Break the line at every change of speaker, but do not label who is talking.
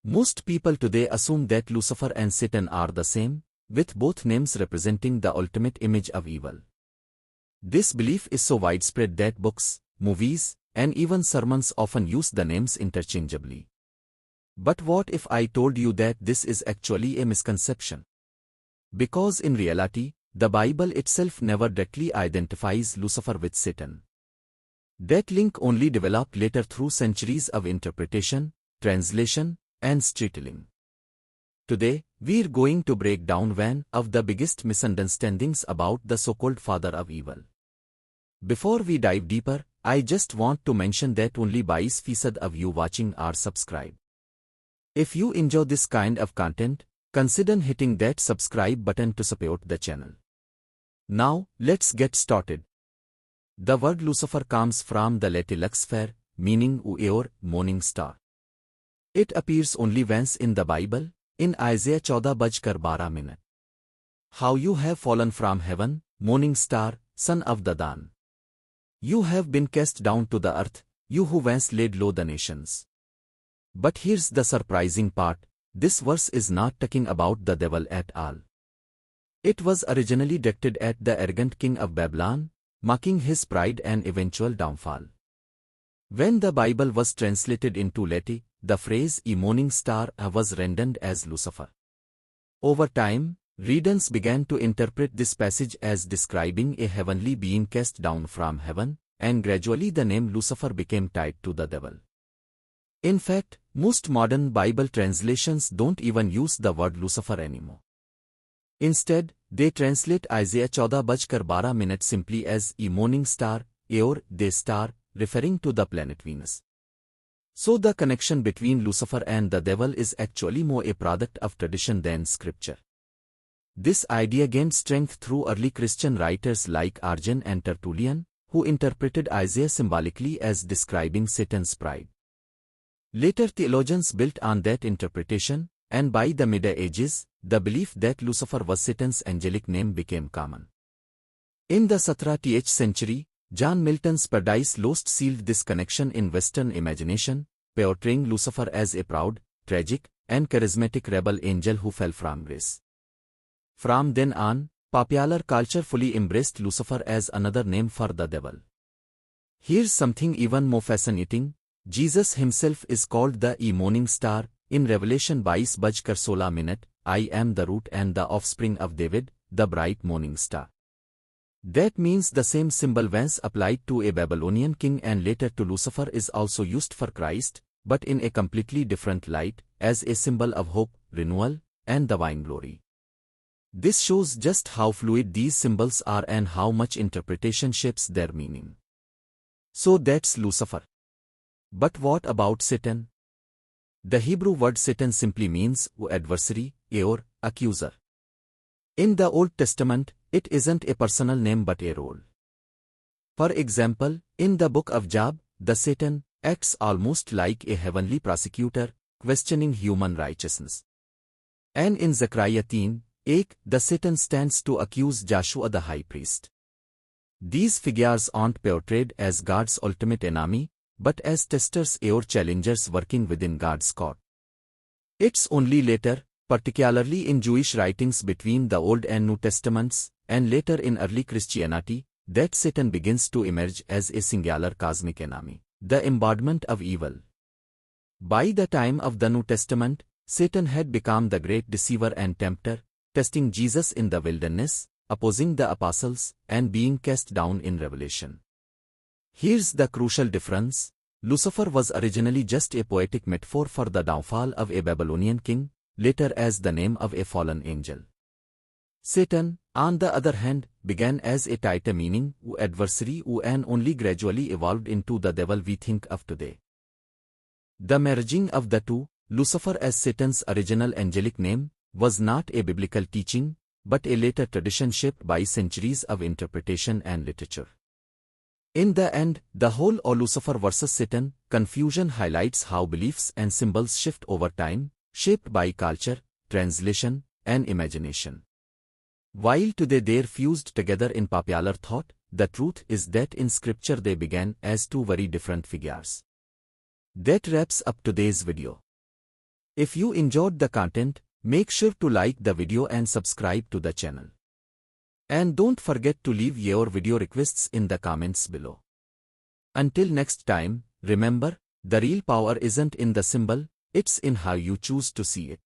Most people today assume that Lucifer and Satan are the same, with both names representing the ultimate image of evil. This belief is so widespread that books, movies, and even sermons often use the names interchangeably. But what if I told you that this is actually a misconception? Because in reality, the Bible itself never directly identifies Lucifer with Satan. That link only developed later through centuries of interpretation, translation, and storytelling. Today, we're going to break down one of the biggest misunderstandings about the so-called father of evil. Before we dive deeper, I just want to mention that only 20% of you watching are subscribed. If you enjoy this kind of content, consider hitting that subscribe button to support the channel. Now, let's get started. The word Lucifer comes from the Latin Lucifer, meaning or morning star. It appears only once in the Bible, in Isaiah 14:12. How you have fallen from heaven, morning star, son of the dawn. You have been cast down to the earth, you who once laid low the nations. But here's the surprising part, this verse is not talking about the devil at all. It was originally directed at the arrogant king of Babylon, mocking his pride and eventual downfall. When the Bible was translated into Latin, the phrase "a morning star" was rendered as Lucifer. Over time, readers began to interpret this passage as describing a heavenly being cast down from heaven, and gradually the name Lucifer became tied to the devil. In fact, most modern Bible translations don't even use the word Lucifer anymore. Instead, they translate Isaiah 14:12 simply as "a morning star" or "the star", referring to the planet Venus. So the connection between Lucifer and the devil is actually more a product of tradition than scripture. This idea gained strength through early Christian writers like Origen and Tertullian, who interpreted Isaiah symbolically as describing Satan's pride. Later theologians built on that interpretation, and by the Middle Ages, the belief that Lucifer was Satan's angelic name became common. In the 17th century, John Milton's Paradise Lost sealed this connection in Western imagination, portraying Lucifer as a proud, tragic, and charismatic rebel angel who fell from grace. From then on, popular culture fully embraced Lucifer as another name for the devil. Here's something even more fascinating. Jesus himself is called the morning star. In Revelation 22:16, "I am the root and the offspring of David, the bright morning star." That means the same symbol once applied to a Babylonian king and later to Lucifer is also used for Christ, but in a completely different light, as a symbol of hope, renewal, and divine glory. This shows just how fluid these symbols are and how much interpretation shapes their meaning. So that's Lucifer. But what about Satan? The Hebrew word Satan simply means adversary or accuser. In the Old Testament, it isn't a personal name but a role. For example, in the book of Job, the Satan acts almost like a heavenly prosecutor, questioning human righteousness. And in Zechariah 10:8, the Satan stands to accuse Joshua the high priest. These figures aren't portrayed as God's ultimate enemy, but as testers or challengers working within God's court. It's only later, particularly in Jewish writings between the Old and New Testaments, and later in early Christianity, that Satan begins to emerge as a singular cosmic enemy, the embodiment of evil. By the time of the New Testament, Satan had become the great deceiver and tempter, testing Jesus in the wilderness, opposing the apostles, and being cast down in Revelation. Here's the crucial difference. Lucifer was originally just a poetic metaphor for the downfall of a Babylonian king, later as the name of a fallen angel. Satan, on the other hand, began as a title meaning adversary and only gradually evolved into the devil we think of today. The merging of the two, Lucifer as Satan's original angelic name, was not a biblical teaching, but a later tradition shaped by centuries of interpretation and literature. In the end, the whole Lucifer versus Satan confusion highlights how beliefs and symbols shift over time, shaped by culture, translation, and imagination. While today they're fused together in popular thought, the truth is that in scripture they began as two very different figures. That wraps up today's video. If you enjoyed the content, make sure to like the video and subscribe to the channel. And don't forget to leave your video requests in the comments below. Until next time, remember, the real power isn't in the symbol, it's in how you choose to see it.